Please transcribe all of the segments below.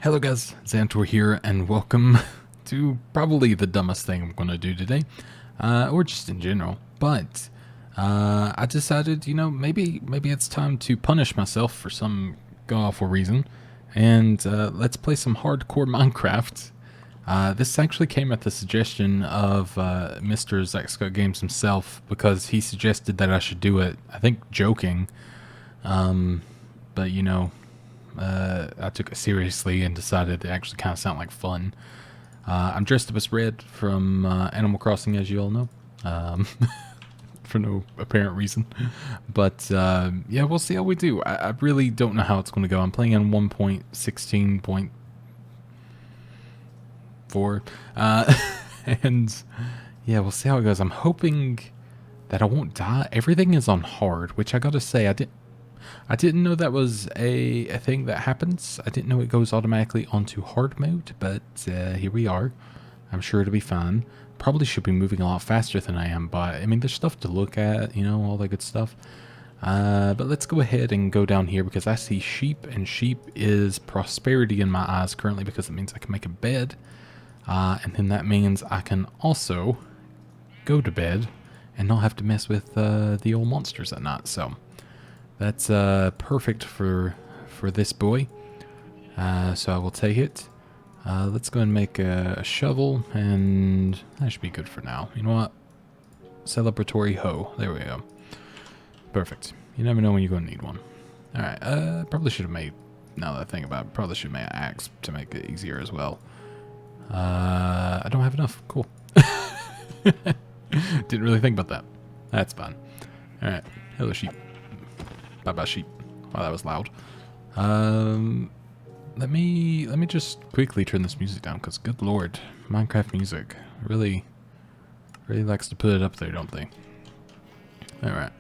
Hello guys, Zanitor here, and welcome to probably the dumbest thing I'm going to do today, or just in general. But I decided, maybe it's time to punish myself for some god-awful reason, and let's play some hardcore Minecraft. This actually came at the suggestion of Mr. Zack Scott Games himself, because he suggested that I should do it, I think joking, but I took it seriously and decided it actually kind of sounded like fun. I'm dressed up as Red from Animal Crossing, as you all know, for no apparent reason. But yeah, we'll see how we do. I really don't know how it's going to go. I'm playing on 1.16.4, and yeah, we'll see how it goes. I'm hoping that I won't die. Everything is on hard, which I gotta say, I didn't know that was a thing that happens. I didn't know it goes automatically onto hard mode, but here we are. I'm sure it'll be fine. Probably should be moving a lot faster than I am, but I mean, there's stuff to look at, all that good stuff. But let's go ahead and go down here because I see sheep, and sheep is prosperity in my eyes currently because it means I can make a bed. And then that means I can also go to bed and not have to mess with the old monsters at night, so... That's perfect for this boy, so I will take it. Let's go and make a shovel, and that should be good for now. You know what? Celebratory hoe. There we go. Perfect. You never know when you're going to need one. Alright, probably should have made, now that I think about it, probably should have made an axe to make it easier as well. I don't have enough. Cool. Didn't really think about that. That's fine. Alright, hello sheep. Bye-bye sheep. Wow, that was loud. Let me just quickly turn this music down, because good lord, Minecraft music really likes to put it up there, don't they? Alright.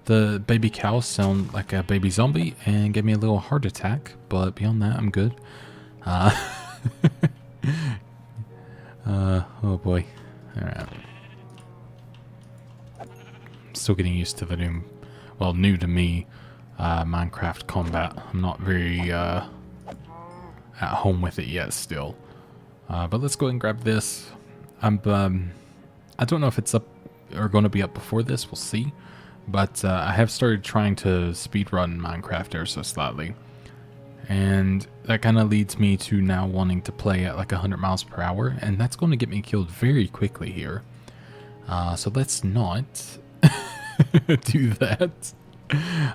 The baby cows sound like a baby zombie and gave me a little heart attack, but beyond that, I'm good. Oh boy. Alright. Still getting used to the new to me, Minecraft combat. I'm not very at home with it yet still. But let's go ahead and grab this. I don't know if it's up or going to be up before this. We'll see. But I have started trying to speedrun Minecraft ever so slightly. And that kind of leads me to now wanting to play at like 100 miles per hour. And that's going to get me killed very quickly here. So let's not... do that.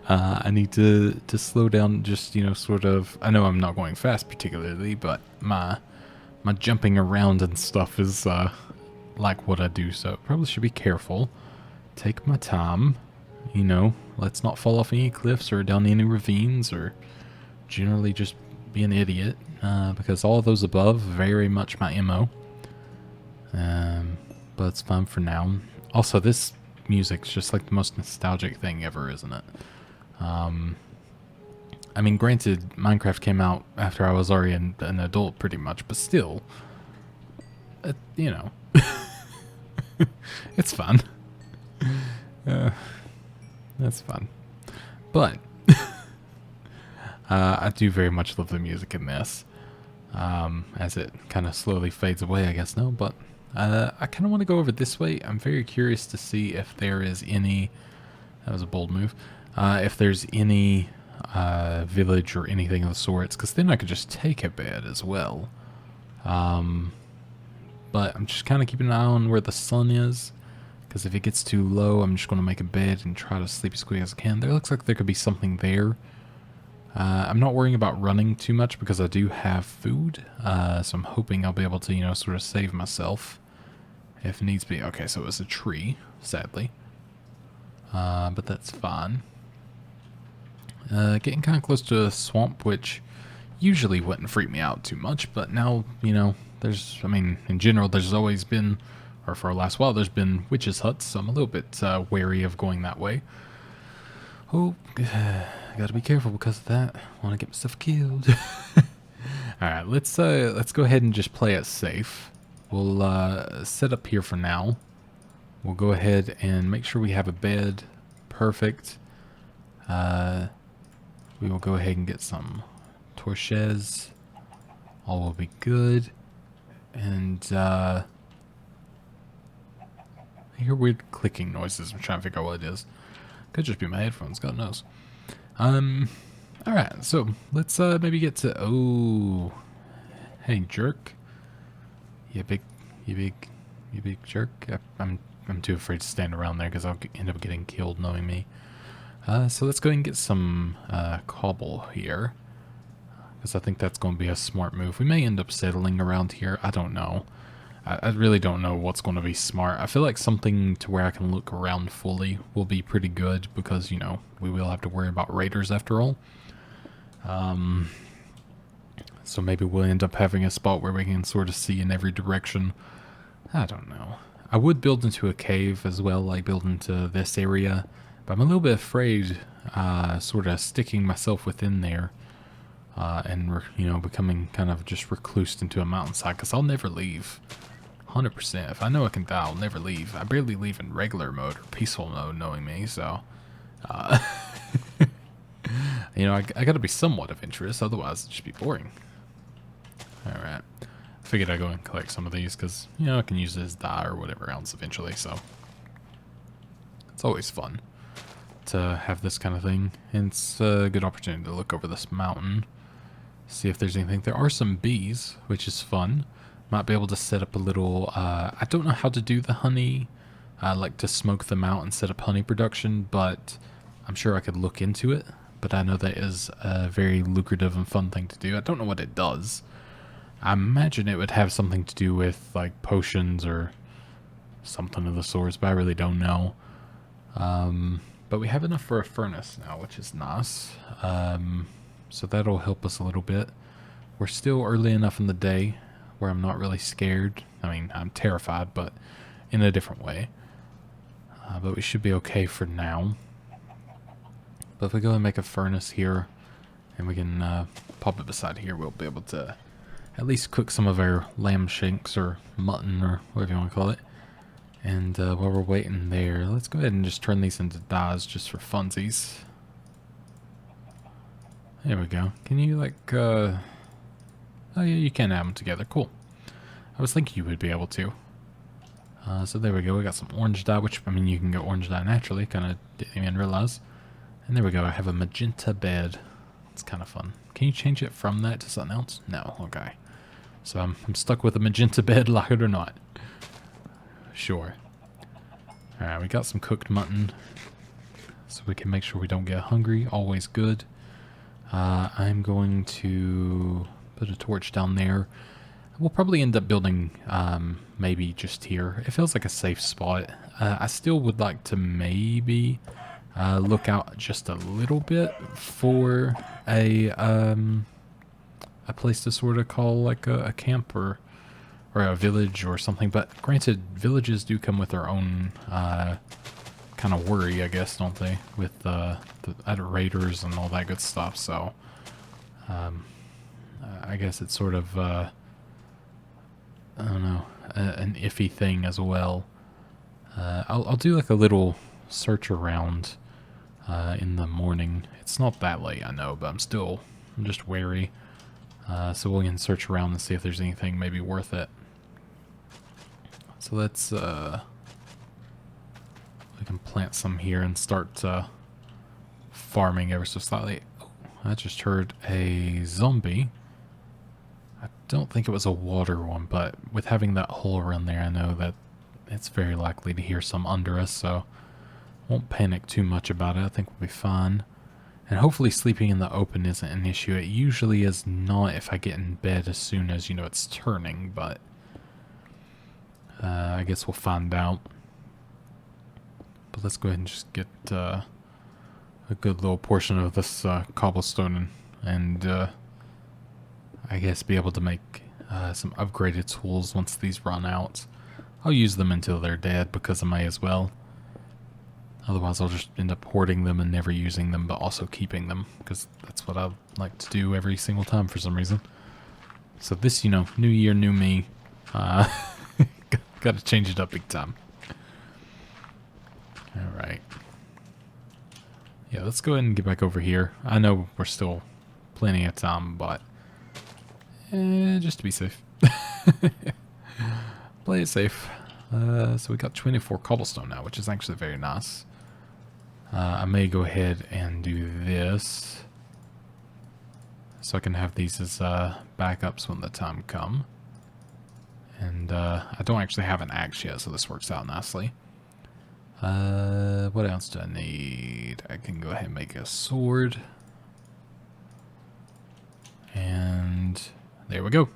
I need to slow down, just sort of. I know I'm not going fast particularly, but my jumping around and stuff is like what I do, so probably should be careful. Take my time, let's not fall off any cliffs or down any ravines or generally just be an idiot, because all of those above very much my MO. But it's fun for now. Also, this music's just like the most nostalgic thing ever, isn't it? I mean, granted, Minecraft came out after I was already an adult pretty much, but still, it's fun. That's fun. But I do very much love the music in this, as it kind of slowly fades away, I guess. No, but I kind of want to go over this way. I'm very curious to see if there is any... That was a bold move. If there's any village or anything of the sorts, because then I could just take a bed as well. But I'm just kind of keeping an eye on where the sun is, because if it gets too low, I'm just going to make a bed and try to sleep as quick as I can. There looks like there could be something there. I'm not worrying about running too much because I do have food, so I'm hoping I'll be able to, sort of save myself if needs be. Okay, so it was a tree, sadly, but that's fine. Getting kind of close to a swamp, which usually wouldn't freak me out too much, but now, in general, there's always been, or for a last while, there's been witches' huts, so I'm a little bit wary of going that way. Oh, gotta be careful because of that. Want to get myself killed. Alright, let's go ahead and just play it safe. We'll set up here for now. We'll go ahead and make sure we have a bed. Perfect. We will go ahead and get some torches. All will be good. And I hear weird clicking noises. I'm trying to figure out what it is. Could just be my headphones, God knows. Alright, so let's maybe get to hey jerk. You big jerk. I'm too afraid to stand around there because I'll end up getting killed knowing me. So let's go ahead and get some cobble here, because I think that's going to be a smart move. We may end up settling around here. I don't know. I really don't know what's going to be smart. I feel like something to where I can look around fully will be pretty good, because, you know, we will have to worry about raiders after all. So maybe we'll end up having a spot where we can sort of see in every direction. I don't know. I would build into a cave as well, like build into this area, but I'm a little bit afraid sort of sticking myself within there and, you know, becoming kind of just reclused into a mountainside, because I'll never leave. 100%. If I know I can die, I'll never leave. I barely leave in regular mode or peaceful mode, knowing me, so... you know, I gotta be somewhat of interest, otherwise it'd just be boring. Alright. Figured I'd go and collect some of these, because, you know, I can use it as dye or whatever else eventually, so... It's always fun to have this kind of thing, and it's a good opportunity to look over this mountain, see if there's anything. There are some bees, which is fun. Might be able to set up a little, I don't know how to do the honey, like to smoke them out and set up honey production, but I'm sure I could look into it. But I know that is a very lucrative and fun thing to do. I don't know what it does. I imagine it would have something to do with like potions or something of the sorts, but I really don't know. But we have enough for a furnace now, which is nice. So that'll help us a little bit. We're still early enough in the day where I'm not really scared. I mean, I'm terrified, but in a different way. But we should be okay for now. But if we go and make a furnace here, and we can pop it beside here, we'll be able to at least cook some of our lamb shanks or mutton or whatever you want to call it. And while we're waiting there, let's go ahead and just turn these into dyes just for funsies. There we go. Can you like, oh yeah, you can add them together. Cool. I was thinking you would be able to. So there we go. We got some orange dye, which, I mean, you can get orange dye naturally. Kind of didn't even realize. And there we go. I have a magenta bed. It's kind of fun. Can you change it from that to something else? No. Okay. So I'm stuck with a magenta bed, like it or not. Sure. Alright, we got some cooked mutton, so we can make sure we don't get hungry. Always good. I'm going to put a torch down there. We'll probably end up building maybe just here. It feels like a safe spot. I still would like to maybe look out just a little bit for a place to sort of call like a camp or a village or something. But granted, villages do come with their own kind of worry, I guess, don't they? With the raiders and all that good stuff. So I guess it's sort of I don't know, an iffy thing as well. I'll do like a little search around in the morning. It's not that late, I know, but I'm just wary. So we can search around and see if there's anything maybe worth it. So let's, we can plant some here and start farming ever so slightly. Oh, I just heard a zombie. I don't think it was a water one, but with having that hole around there, I know that it's very likely to hear some under us, so won't panic too much about it. I think we'll be fine. And hopefully sleeping in the open isn't an issue. It usually is not if I get in bed as soon as, you know, it's turning, but I guess we'll find out. But let's go ahead and just get a good little portion of this cobblestone and I guess be able to make some upgraded tools once these run out. I'll use them until they're dead because I may as well. Otherwise I'll just end up hoarding them and never using them, but also keeping them, because that's what I like to do every single time for some reason. So this, you know, new year, new me. Gotta change it up big time. Alright. Yeah, let's go ahead and get back over here. I know we're still plenty of time, but just to be safe. Play it safe. So we got 24 cobblestone now, which is actually very nice. I may go ahead and do this, so I can have these as backups when the time comes. And I don't actually have an axe yet, so this works out nicely. What else do I need? I can go ahead and make a sword. And there we go.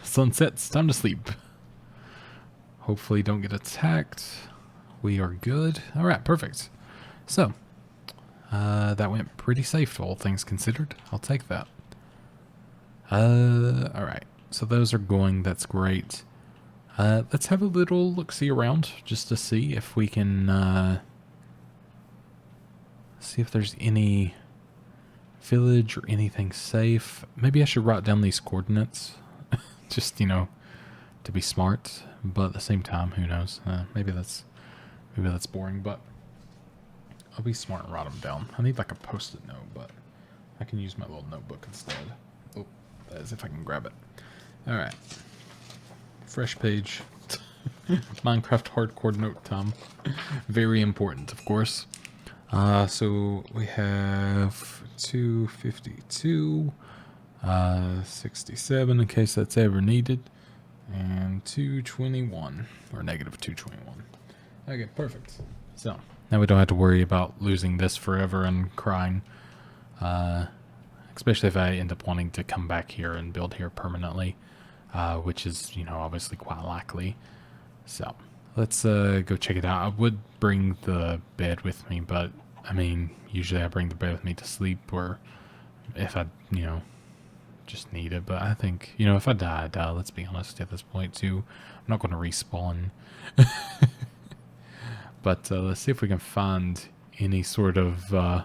Sunset's time to sleep. Hopefully don't get attacked. We are good. Alright, perfect. So, that went pretty safe, all things considered. I'll take that. Alright. So those are going. That's great. Let's have a little look-see around, just to see if we can, see if there's any village or anything safe. Maybe I should write down these coordinates. Just, you know, to be smart. But at the same time, who knows? Maybe that's boring, but I'll be smart and write them down. I need like a post-it note, but I can use my little notebook instead. Oh, that is if I can grab it. Alright. Fresh page. Minecraft hardcore note time. Very important, of course. So we have 252, 67 in case that's ever needed, and 221, or negative 221. Okay, perfect. So, now we don't have to worry about losing this forever and crying. Especially if I end up wanting to come back here and build here permanently. Which is, you know, obviously quite likely. So, let's go check it out. I would bring the bed with me, but, I mean, usually I bring the bed with me to sleep, or if I, you know, just need it. But I think, you know, if I die, I die, let's be honest at this point, too. I'm not going to respawn. But let's see if we can find any sort of, oh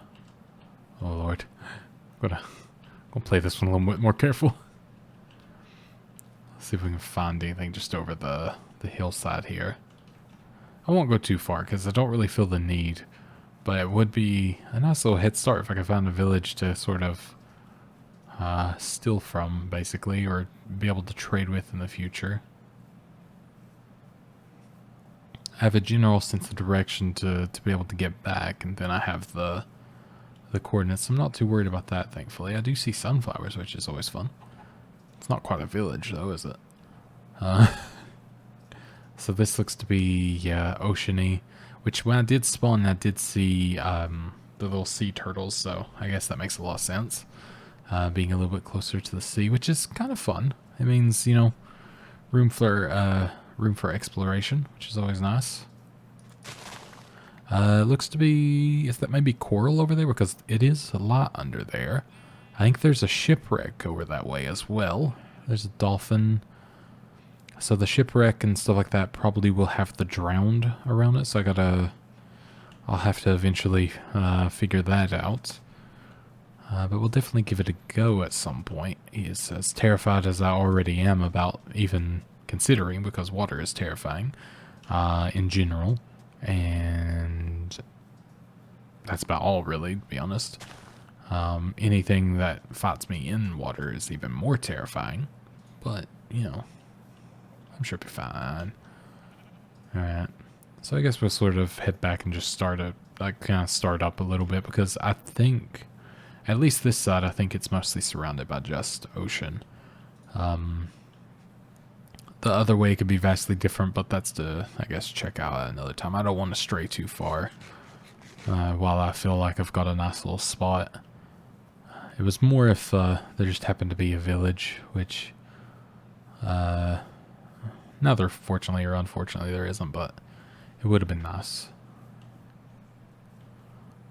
lord. I'm gonna play this one a little bit more careful. See if we can find anything just over the hillside here. I won't go too far because I don't really feel the need, but it would be a nice little head start if I could find a village to sort of steal from, basically, or be able to trade with in the future. I have a general sense of direction to be able to get back, and then I have the coordinates. I'm not too worried about that, thankfully. I do see sunflowers, which is always fun. It's not quite a village, though, is it? So this looks to be, yeah, oceany. Which, when I did spawn, I did see the little sea turtles, so I guess that makes a lot of sense. Being a little bit closer to the sea, which is kind of fun. It means, you know, room for exploration, which is always nice. Looks to be, is that maybe coral over there? Because it is a lot under there. I think there's a shipwreck over that way as well. There's a dolphin. So the shipwreck and stuff like that probably will have the drowned around it. So I'll have to eventually figure that out. But we'll definitely give it a go at some point. He's as terrified as I already am about even considering, because water is terrifying in general. And that's about all, really, to be honest. Anything that fights me in water is even more terrifying. But, you know, I'm sure it'll be fine. Alright. So I guess we'll sort of head back and just start up a little bit, because I think, at least this side, I think it's mostly surrounded by just ocean. The other way could be vastly different, but that's to, I guess, check out at another time. I don't want to stray too far while I feel like I've got a nice little spot. It was more if there just happened to be a village, which neither fortunately or unfortunately there isn't, but it would have been nice.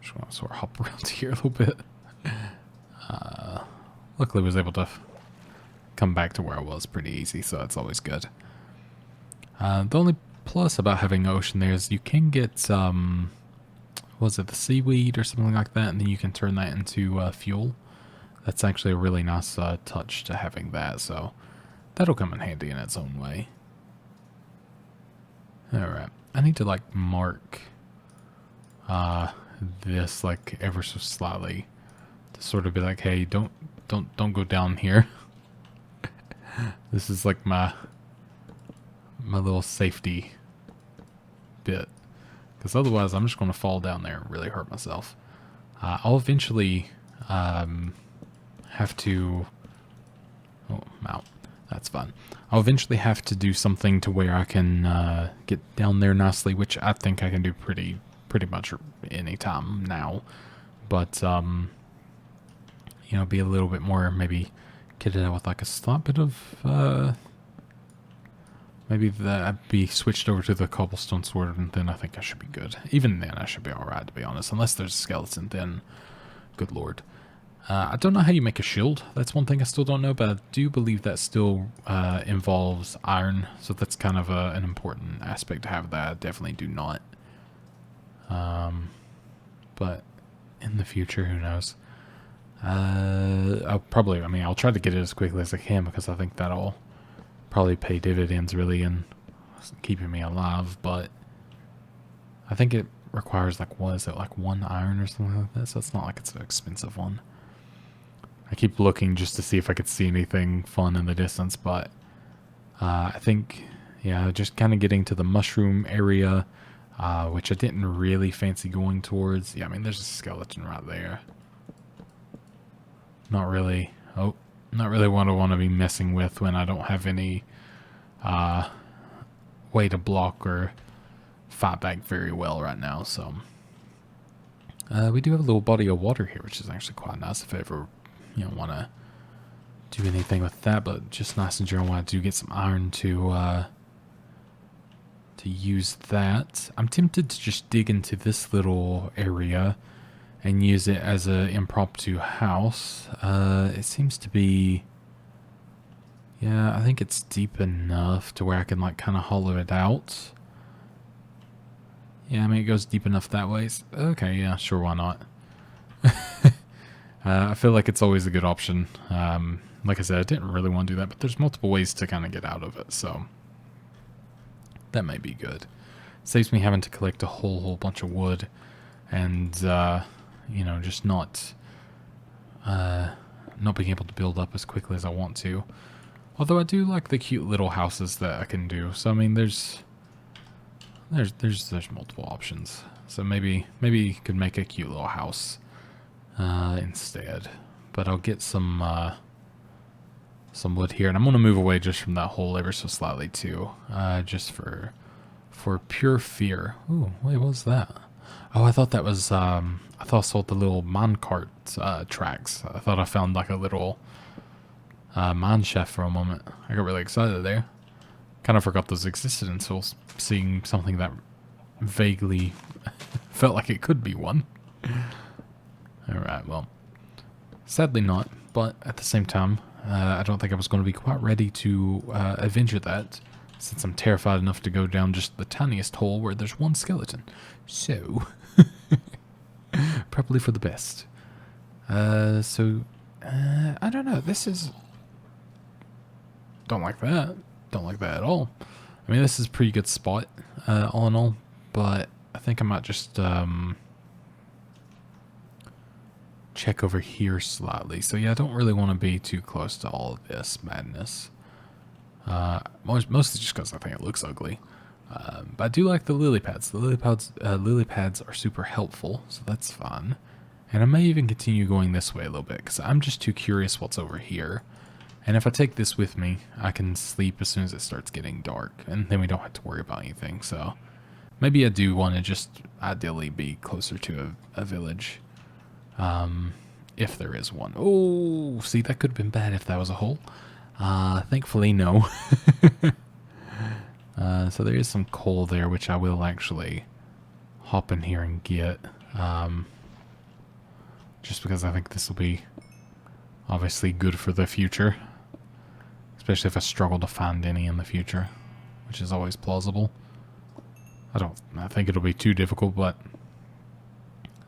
Just want to sort of hop around here a little bit. Luckily I was able to come back to where I was pretty easy, so that's always good. The only plus about having the ocean there is you can get, was it the seaweed or something like that, and then you can turn that into fuel. That's actually a really nice touch to having that, so that'll come in handy in its own way. Alright, I need to like mark this like ever so slightly to sort of be like, hey, don't don't go down here. This is like my little safety bit, because otherwise I'm just going to fall down there and really hurt myself. I'll eventually have to... Oh, I'm out. That's fine. I'll eventually have to do something to where I can get down there nicely, which I think I can do pretty much any time now. But, you know, be a little bit more, maybe kitted out with like a slight bit of... maybe that be switched over to the cobblestone sword, and then I think I should be good. Even then, I should be alright, to be honest. Unless there's a skeleton, then good lord. I don't know how you make a shield. That's one thing I still don't know, but I do believe that still involves iron. So that's kind of an important aspect to have that I definitely do not. But in the future, who knows? I'll try to get it as quickly as I can, because I think that'll probably pay dividends really in keeping me alive. But I think it requires like, what is it, like 1 iron or something like that? So it's not like it's an expensive one. I keep looking just to see if I could see anything fun in the distance, but I think, yeah, just kind of getting to the mushroom area, which I didn't really fancy going towards. Yeah, I mean, there's a skeleton right there. Not really what I want to be messing with when I don't have any way to block or fight back very well right now. So we do have a little body of water here, which is actually quite nice if I ever, you know, want to do anything with that. But just nice in general, I do get some iron to use that. I'm tempted to just dig into this little area and use it as an impromptu house. It seems to be, yeah, I think it's deep enough to where I can like kind of hollow it out. Yeah, I mean, it goes deep enough that way. Okay, yeah, sure, why not? I feel like it's always a good option. Like I said, I didn't really want to do that, but there's multiple ways to kind of get out of it, so that may be good. Saves me having to collect a whole bunch of wood, and you know, just not being able to build up as quickly as I want to. Although I do like the cute little houses that I can do. So I mean, there's multiple options. So maybe you could make a cute little house instead. But I'll get some wood here, and I'm gonna move away just from that hole ever so slightly too, just for pure fear. Ooh, wait, what was that? Oh, I thought that was I thought I saw the little minecart tracks. I thought I found like a little mine shaft for a moment. I got really excited there. Kind of forgot those existed until seeing something that vaguely felt like it could be one. Alright, well, sadly not, but at the same time, I don't think I was going to be quite ready to adventure that, since I'm terrified enough to go down just the tiniest hole where there's one skeleton. So, probably for the best. I don't know, this is... Don't like that. Don't like that at all. I mean, this is a pretty good spot, all in all, but I think I might just check over here slightly. So yeah, I don't really want to be too close to all of this madness. Mostly just because I think it looks ugly. But I do like the lily pads. The lily pads are super helpful, so that's fun. And I may even continue going this way a little bit, because I'm just too curious what's over here. And if I take this with me, I can sleep as soon as it starts getting dark, and then we don't have to worry about anything. So maybe I do want to just ideally be closer to a village, if there is one. Oh, see, that could have been bad if that was a hole. Thankfully, no. So there is some coal there, which I will actually hop in here and get, just because I think this will be obviously good for the future. Especially if I struggle to find any in the future, which is always plausible. I think it'll be too difficult, but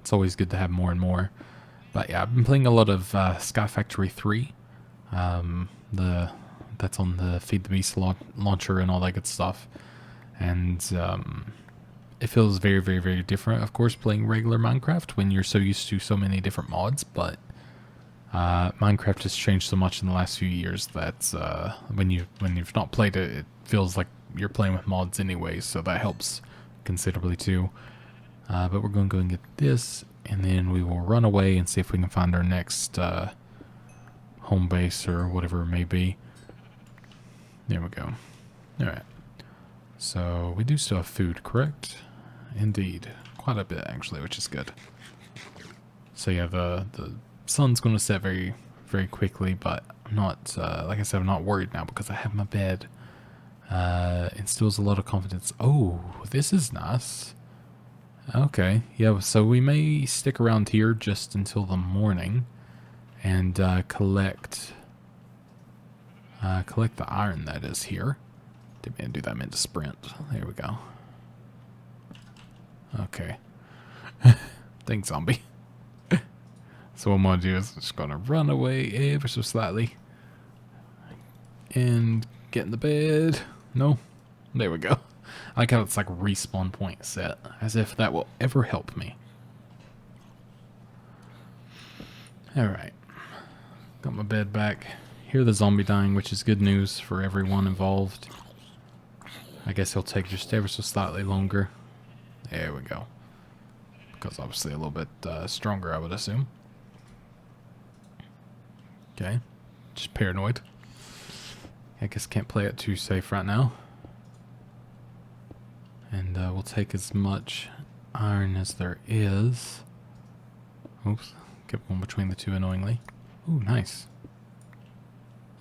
it's always good to have more and more. But yeah, I've been playing a lot of Sky Factory 3. That's on the Feed the Beast launcher and all that good stuff. And it feels very, very, very different, of course, playing regular Minecraft when you're so used to so many different mods. But Minecraft has changed so much in the last few years that when you've not played it, it feels like you're playing with mods anyway, so that helps considerably too. But we're going to go and get this, and then we will run away and see if we can find our next home base or whatever it may be. There we go. Alright. So we do still have food, correct? Indeed. Quite a bit, actually, which is good. So yeah, the sun's going to set very, very quickly, but I'm not, like I said, I'm not worried now because I have my bed. Instills a lot of confidence. Oh, this is nice. Okay, yeah, so we may stick around here just until the morning and collect the iron that is here. Didn't mean to do that, I meant to sprint. There we go. Okay. Thanks, zombie. So what I'm going to do is I'm just going to run away ever so slightly. And get in the bed. No. There we go. I like how it's like respawn point set. As if that will ever help me. Alright. Got my bed back. Hear the zombie dying, which is good news for everyone involved. I guess he'll take just ever so slightly longer. There we go. Because obviously a little bit stronger, I would assume. Okay. Just paranoid. I guess can't play it too safe right now. And we'll take as much iron as there is. Oops. Kept one between the two annoyingly. Ooh, nice.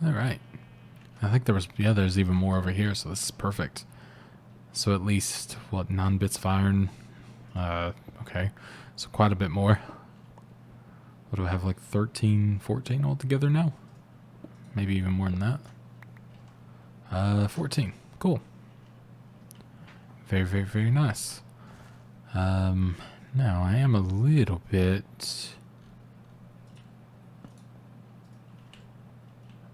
Alright. I think there was, yeah, there's even more over here, so this is perfect. So at least, what, 9 bits of iron? Okay. So quite a bit more. What do I have, like 13, 14 altogether now? Maybe even more than that. 14. Cool. Very, very, very nice. Now, I am a little bit...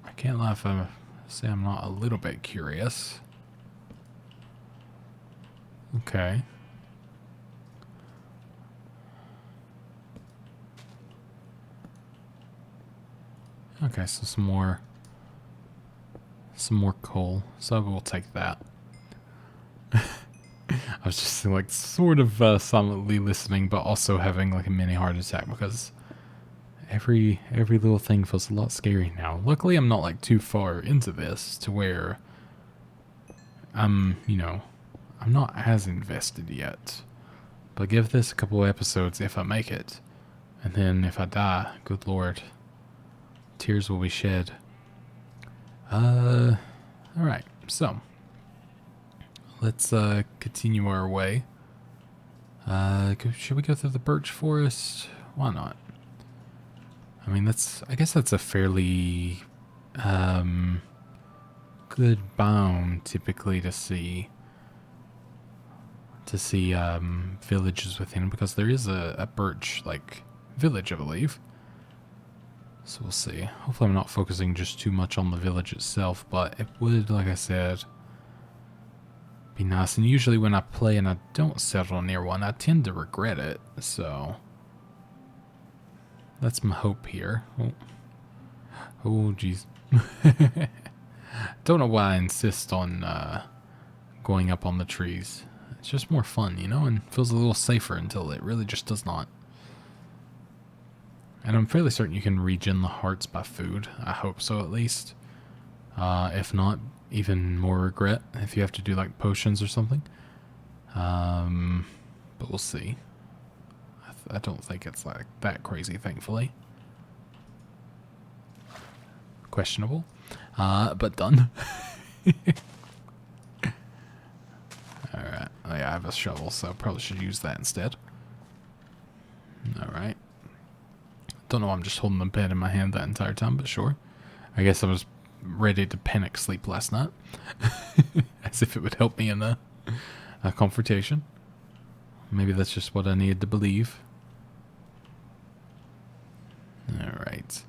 I can't lie if I say I'm not a little bit curious. Okay. Okay, so some more coal. So we'll take that. I was just like sort of silently listening, but also having like a mini heart attack because every little thing feels a lot scary now. Luckily, I'm not like too far into this to where I'm, you know, I'm not as invested yet. But give this a couple episodes if I make it, and then if I die, good lord, tears will be shed. All right, so. Let's continue our way. Should we go through the birch forest? Why not? I mean, I guess that's a fairly good biome typically to see villages within, because there is a birch like village, I believe. So we'll see. Hopefully I'm not focusing just too much on the village itself, but it would, like I said, be nice. And usually when I play and I don't settle near one, I tend to regret it. So that's my hope here. Oh jeez. Don't know why I insist on going up on the trees. It's just more fun, you know, and feels a little safer until it really just does not. And I'm fairly certain you can regen the hearts by food. I hope so, at least. If not, even more regret if you have to do like potions or something. But we'll see. I don't think it's like that crazy, thankfully. Questionable. But done. Alright. Oh, yeah, I have a shovel, so I probably should use that instead. Alright. Don't know why I'm just holding the bed in my hand that entire time, but sure. I guess I was ready to panic sleep last night. As if it would help me in a confrontation. Maybe that's just what I needed to believe. Alright.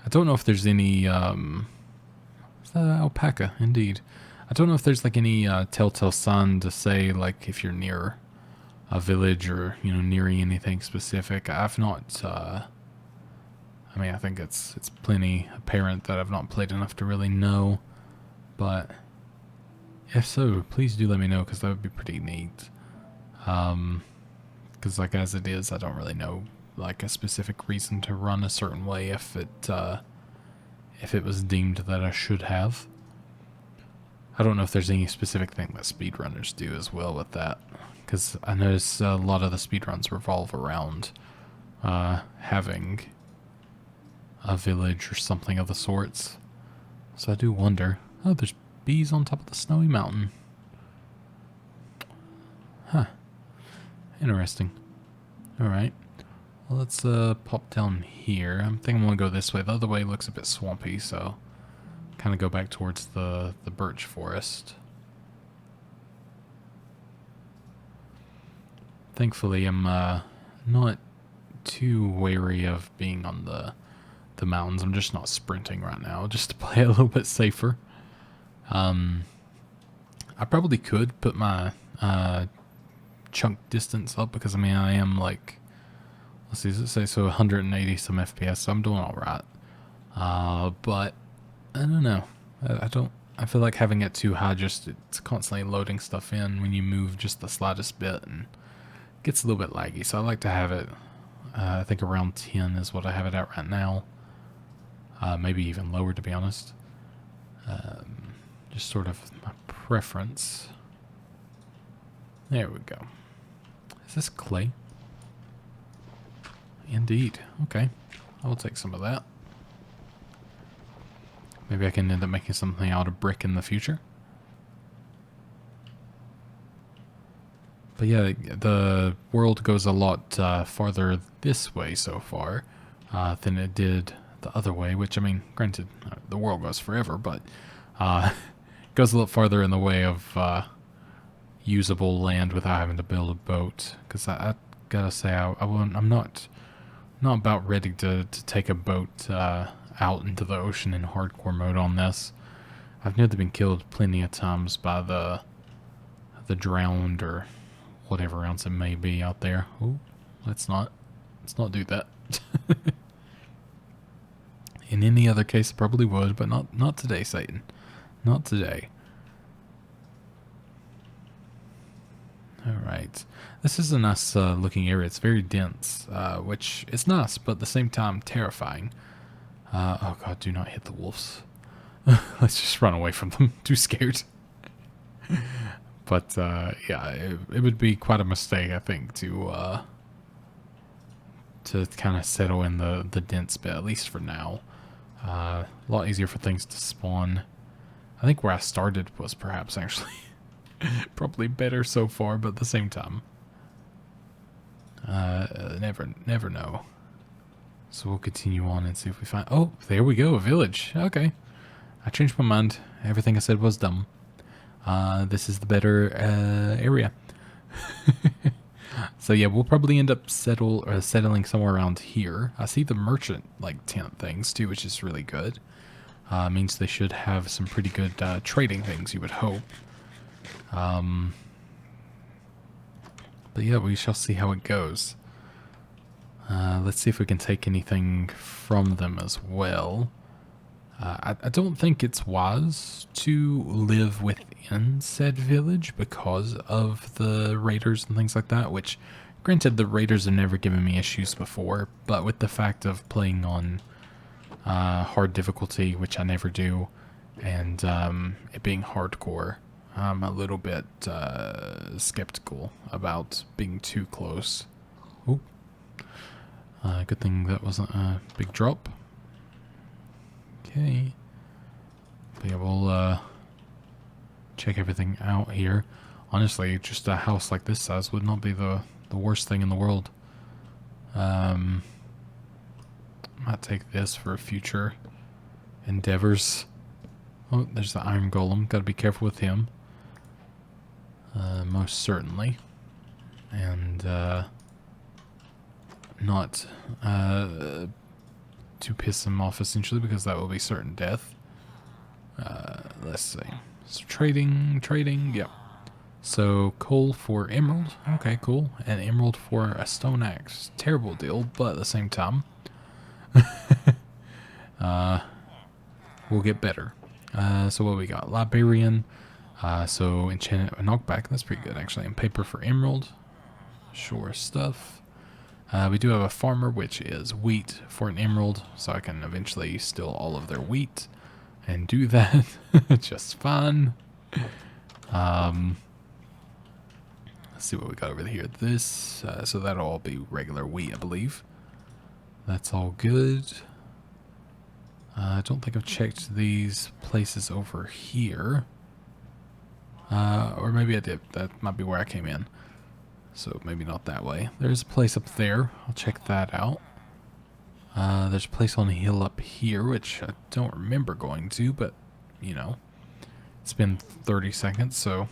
I don't know if there's any, is that an alpaca? Indeed. I don't know if there's like any telltale sign to say like if you're near a village or, you know, nearing anything specific. I've not I mean, I think it's plenty apparent that I've not played enough to really know. But if so, please do let me know, because that would be pretty neat. Because like as it is, I don't really know like a specific reason to run a certain way if it was deemed that I should have. I don't know if there's any specific thing that speedrunners do as well with that, because I notice a lot of the speedruns revolve around having a village or something of the sorts. So I do wonder. Oh, there's bees on top of the snowy mountain. Huh. Interesting. Alright. Well, let's pop down here. I'm thinking I'm going to go this way. The other way looks a bit swampy, so kind of go back towards the birch forest. Thankfully, I'm not too wary of being on the mountains. I'm just not sprinting right now, just to play a little bit safer. I probably could put my chunk distance up, because I mean I am like, let's see, does it say so 180 some FPS, so I'm doing alright. But I don't know. I feel like having it too high, just it's constantly loading stuff in when you move just the slightest bit, and it gets a little bit laggy. So I like to have it, I think around 10 is what I have it at right now. Maybe even lower, to be honest. Just sort of my preference. There we go. Is this clay? Indeed. Okay. I will take some of that. Maybe I can end up making something out of brick in the future. But yeah, the world goes a lot farther this way so far than it did the other way, which, I mean, granted, the world goes forever, but it goes a lot farther in the way of usable land without having to build a boat. Because I gotta say, I'm not about ready to take a boat out into the ocean in hardcore mode on this. I've nearly been killed plenty of times by the drowned or whatever else it may be out there. Oh, let's not do that. In any other case, I probably would, but not today, Satan. Not today. Alright. This is a nice looking area. It's very dense, which is nice, but at the same time terrifying. Oh god, do not hit the wolves. Let's just run away from them. Too scared. But yeah, it would be quite a mistake, I think, to kind of settle in the dense bit, at least for now. A lot easier for things to spawn. I think where I started was perhaps actually probably better so far, but at the same time, never know. So we'll continue on and see if we find... Oh, there we go, a village. Okay. I changed my mind. Everything I said was dumb. This is the better area. So yeah, we'll probably end up settling somewhere around here. I see the merchant like tent things too, which is really good. Means they should have some pretty good trading things, you would hope. But yeah, we shall see how it goes. Let's see if we can take anything from them as well. I don't think it's wise to live within said village because of the raiders and things like that, which, granted, the raiders have never given me issues before, but with the fact of playing on hard difficulty, which I never do, and it being hardcore, I'm a little bit skeptical about being too close. Ooh. Good thing that wasn't a big drop. Okay. But yeah, we'll check everything out here. Honestly, just a house like this size would not be the worst thing in the world. Might take this for future endeavors. Oh, there's the iron golem. Gotta be careful with him. Most certainly. And not to piss him off, essentially, because that will be certain death. Let's see. So trading, yep. So coal for emerald, okay, cool. And emerald for a stone axe. Terrible deal, but at the same time, we'll get better. So what we got? Librarian. So enchanted knockback. That's pretty good actually. And paper for emerald. Sure stuff. We do have a farmer, which is wheat for an emerald, so I can eventually steal all of their wheat and do that just fine. Let's see what we got over here. This, so that'll all be regular wheat, I believe. That's all good. I don't think I've checked these places over here. Or maybe I did. That might be where I came in. So maybe not that way. There's a place up there. I'll check that out. There's a place on the hill up here, which I don't remember going to, but, you know, it's been 30 seconds, so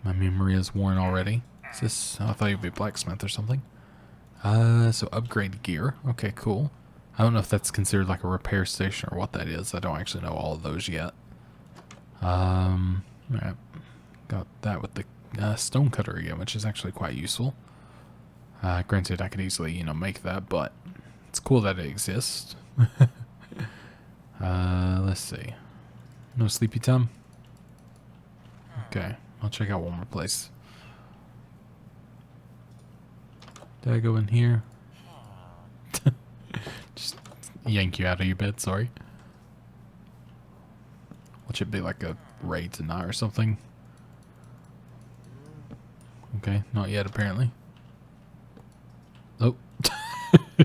my memory is worn already. Is this, oh, I thought you'd be a blacksmith or something. So upgrade gear. Okay, cool. I don't know if that's considered like a repair station or what that is. I don't actually know all of those yet. Alright. Got that with the stone cutter again, which is actually quite useful. Granted, I could easily, you know, make that, but it's cool that it exists. Let's see. No sleepy time? Okay, I'll check out one more place. Did I go in here? Just yank you out of your bed, sorry. Watch it be like a raid tonight or something. Okay, not yet apparently. Oh,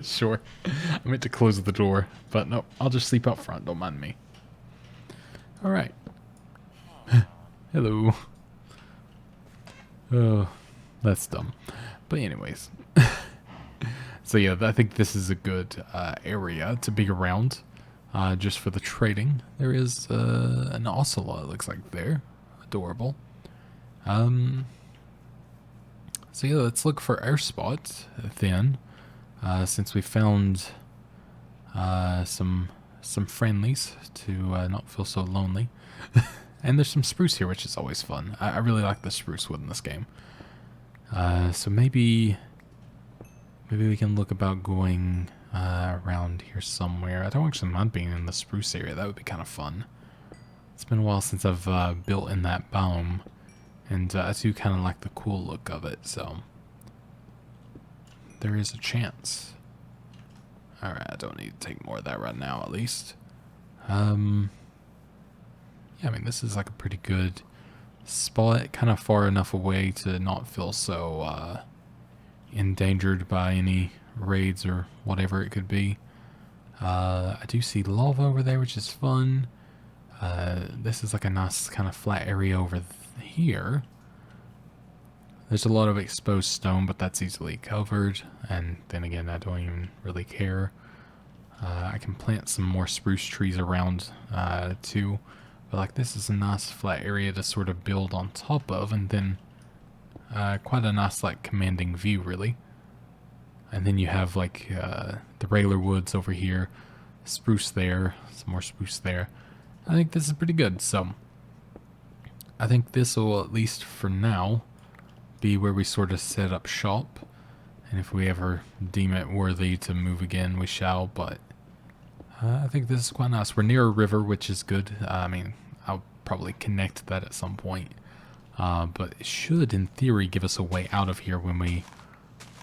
sure. I meant to close the door, but no, I'll just sleep out front, don't mind me. Alright. Hello. Oh, that's dumb. But anyways. So yeah, I think this is a good area to be around. Just for the trading. There is an ocelot, it looks like there. Adorable. So yeah, let's look for our spot then. Since we found some friendlies to not feel so lonely. And there's some spruce here, which is always fun. I really like the spruce wood in this game. So maybe we can look about going around here somewhere. I don't actually mind being in the spruce area. That would be kind of fun. It's been a while since I've built in that biome. And I do kind of like the cool look of it, so there is a chance. Alright, I don't need to take more of that right now, at least. Yeah, I mean, this is like a pretty good spot, kind of far enough away to not feel so endangered by any raids or whatever it could be. I do see lava over there, which is fun. This is like a nice kind of flat area over here. There's a lot of exposed stone, but that's easily covered, and then again, I don't even really care. I can plant some more spruce trees around too, but like this is a nice flat area to sort of build on top of, and then quite a nice like commanding view really. And then you have like the regular woods over here, spruce there, some more spruce there. I think this is pretty good, so I think this will, at least for now, be where we sort of set up shop. And if we ever deem it worthy to move again, we shall, but I think this is quite nice. We're near a river, which is good. I mean, I'll probably connect that at some point. But it should, in theory, give us a way out of here when we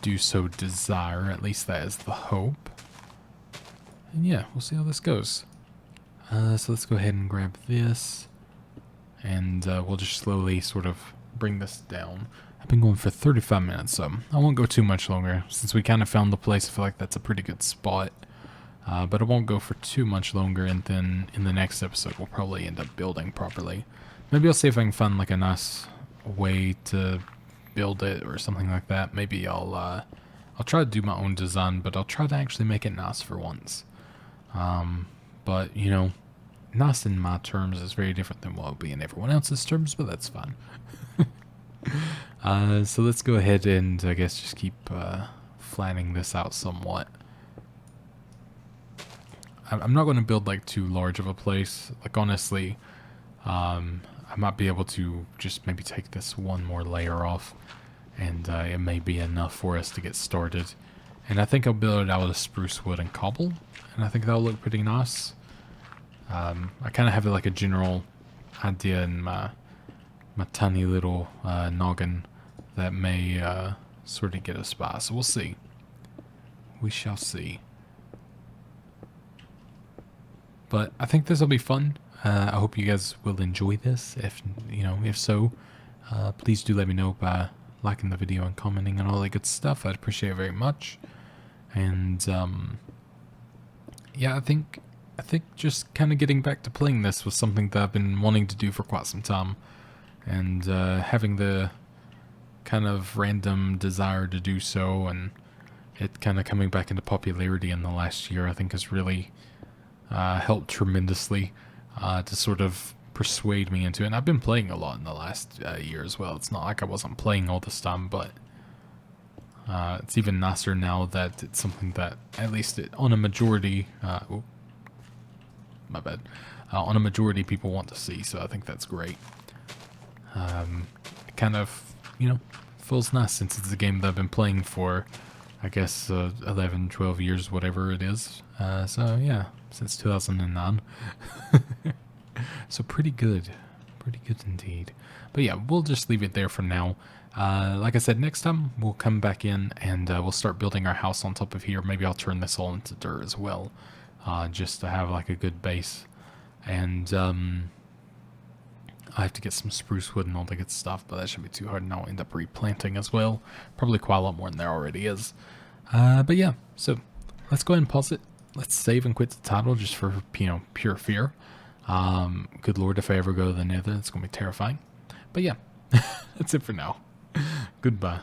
do so desire. At least that is the hope. And yeah, we'll see how this goes. So let's go ahead and grab this. And we'll just slowly sort of bring this down. I've been going for 35 minutes, so I won't go too much longer. Since we kind of found the place, I feel like that's a pretty good spot. But I won't go for too much longer, and then in the next episode we'll probably end up building properly. Maybe I'll see if I can find like a nice way to build it or something like that. Maybe I'll try to do my own design, but I'll try to actually make it nice for once. But, you know, nice in my terms is very different than what will be in everyone else's terms, but that's fine. So let's go ahead and I guess just keep flattening this out somewhat. I'm not going to build like too large of a place. Like honestly, I might be able to just maybe take this one more layer off, and it may be enough for us to get started. And I think I'll build it out of spruce wood and cobble. And I think that'll look pretty nice. I kind of have like a general idea in my tiny little noggin that may sort of get us by. So we'll see. We shall see. But I think this will be fun. I hope you guys will enjoy this. If so, please do let me know by liking the video and commenting and all that good stuff. I'd appreciate it very much. And yeah, I think just kind of getting back to playing this was something that I've been wanting to do for quite some time, and having the kind of random desire to do so, and it kind of coming back into popularity in the last year, I think has really helped tremendously to sort of persuade me into it. And I've been playing a lot in the last year as well. It's not like I wasn't playing all this time, but it's even nicer now that it's something that at least on a majority, my bad, on a majority people want to see. So I think that's great. It kind of, feels nice since it's a game that I've been playing for, I guess, 11, 12 years, whatever it is. So yeah, since 2009. So pretty good indeed. But yeah, we'll just leave it there for now. Like I said, next time we'll come back in and we'll start building our house on top of here. Maybe I'll turn this all into dirt as well, just to have like a good base. And I have to get some spruce wood and all the good stuff, but that shouldn't be too hard, and I'll end up replanting as well. Probably quite a lot more than there already is. But yeah, so let's go ahead and pause it. Let's save and quit the title just for, pure fear. Good lord, if I ever go to the nether, it's going to be terrifying. But yeah, that's it for now. Goodbye.